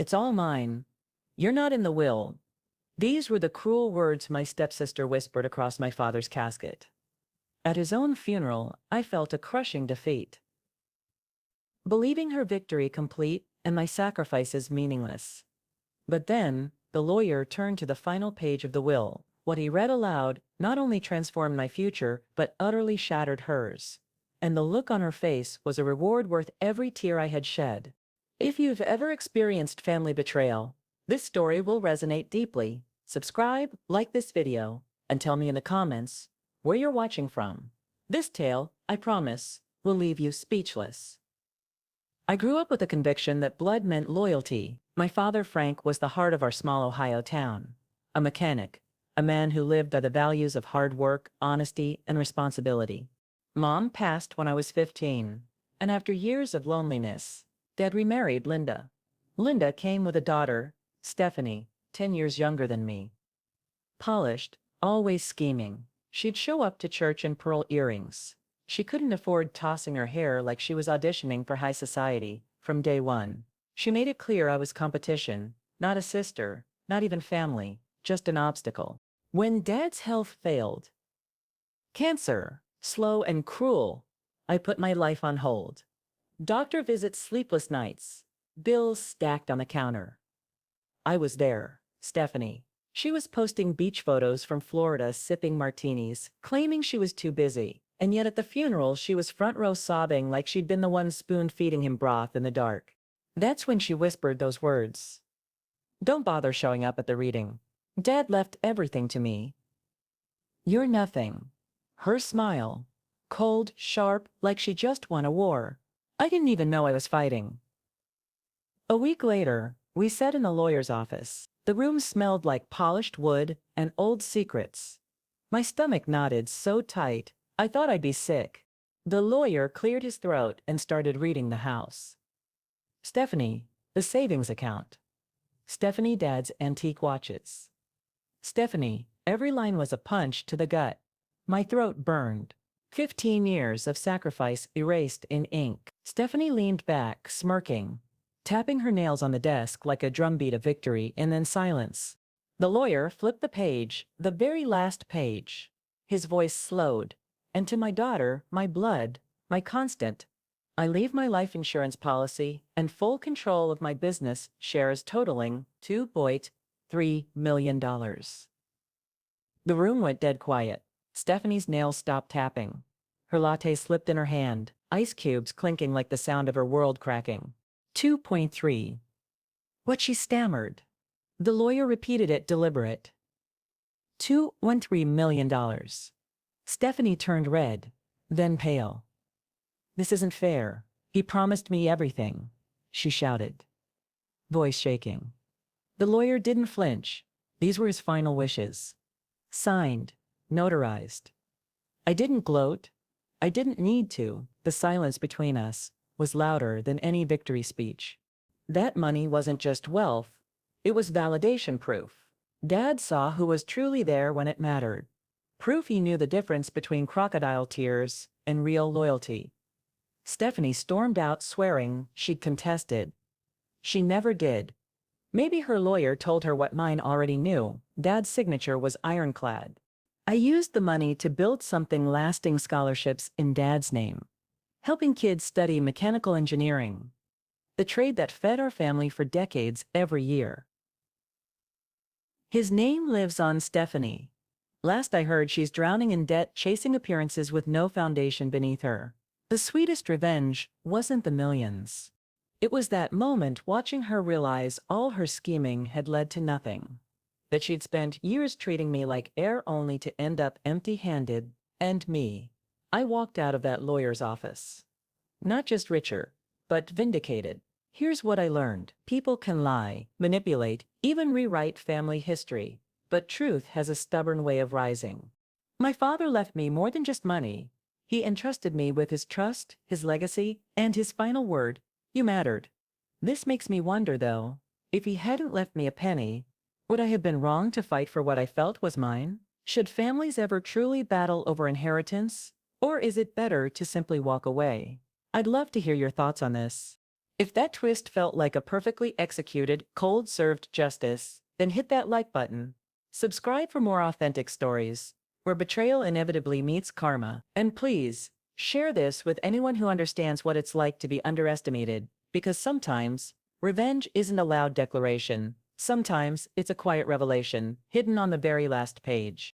It's all mine. You're not in the will. These were the cruel words my stepsister whispered across my father's casket. At his own funeral, I felt a crushing defeat, believing her victory complete and my sacrifices meaningless. But then, the lawyer turned to the final page of the will. What he read aloud not only transformed my future, but utterly shattered hers. And the look on her face was a reward worth every tear I had shed. If you've ever experienced family betrayal, this story will resonate deeply. Subscribe, like this video, and tell me in the comments where you're watching from. This tale, I promise, will leave you speechless. I grew up with a conviction that blood meant loyalty. My father, Frank, was the heart of our small Ohio town. A mechanic, a man who lived by the values of hard work, honesty, and responsibility. Mom passed when I was 15, and after years of loneliness, Dad remarried Linda. Linda came with a daughter, Stephanie, 10 years younger than me. Polished, always scheming, she'd show up to church in pearl earrings. She couldn't afford tossing her hair like she was auditioning for high society. From day one, she made it clear I was competition, not a sister, not even family, just an obstacle. When Dad's health failed, cancer, slow and cruel, I put my life on hold. Doctor visits, sleepless nights, bills stacked on the counter. I was there, Stephanie. She was posting beach photos from Florida, sipping martinis, claiming she was too busy. And yet at the funeral, she was front row sobbing like she'd been the one spoon-feeding him broth in the dark. That's when she whispered those words. Don't bother showing up at the reading. Dad left everything to me. You're nothing. Her smile, cold, sharp, like she just won a war. I didn't even know I was fighting. A week later, we sat in the lawyer's office. The room smelled like polished wood and old secrets. My stomach knotted so tight, I thought I'd be sick. The lawyer cleared his throat and started reading the house. Stephanie, the savings account. Stephanie, Dad's antique watches. Stephanie, every line was a punch to the gut. My throat burned. 15 years of sacrifice erased in ink. Stephanie leaned back, smirking, tapping her nails on the desk like a drumbeat of victory, and then silence. The lawyer flipped the page, the very last page. His voice slowed. And to my daughter, my blood, my constant, I leave my life insurance policy and full control of my business shares totaling $2.3 million. The room went dead quiet. Stephanie's nails stopped tapping. Her latte slipped in her hand, ice cubes clinking like the sound of her world cracking. 2.3. What she stammered. The lawyer repeated it deliberate. $2.13 million. Stephanie turned red, then pale. This isn't fair. He promised me everything, she shouted, voice shaking. The lawyer didn't flinch. These were his final wishes. Signed, notarized. I didn't gloat. I didn't need to. The silence between us was louder than any victory speech. That money wasn't just wealth. It was validation proof. Dad saw who was truly there when it mattered. Proof he knew the difference between crocodile tears and real loyalty. Stephanie stormed out swearing she'd contested. She never did. Maybe her lawyer told her what mine already knew. Dad's signature was ironclad. I used the money to build something lasting, scholarships in Dad's name, helping kids study mechanical engineering, the trade that fed our family for decades every year. His name lives on Stephanie. Last I heard, she's drowning in debt, chasing appearances with no foundation beneath her. The sweetest revenge wasn't the millions. It was that moment watching her realize all her scheming had led to nothing. That she'd spent years treating me like air only to end up empty-handed, and me. I walked out of that lawyer's office. Not just richer, but vindicated. Here's what I learned. People can lie, manipulate, even rewrite family history. But truth has a stubborn way of rising. My father left me more than just money. He entrusted me with his trust, his legacy, and his final word, you mattered. This makes me wonder, though, if he hadn't left me a penny, would I have been wrong to fight for what I felt was mine? Should families ever truly battle over inheritance? Or is it better to simply walk away? I'd love to hear your thoughts on this. If that twist felt like a perfectly executed, cold-served justice, then hit that like button. Subscribe for more authentic stories, where betrayal inevitably meets karma. And please, share this with anyone who understands what it's like to be underestimated, because sometimes, revenge isn't a loud declaration. Sometimes, it's a quiet revelation, hidden on the very last page.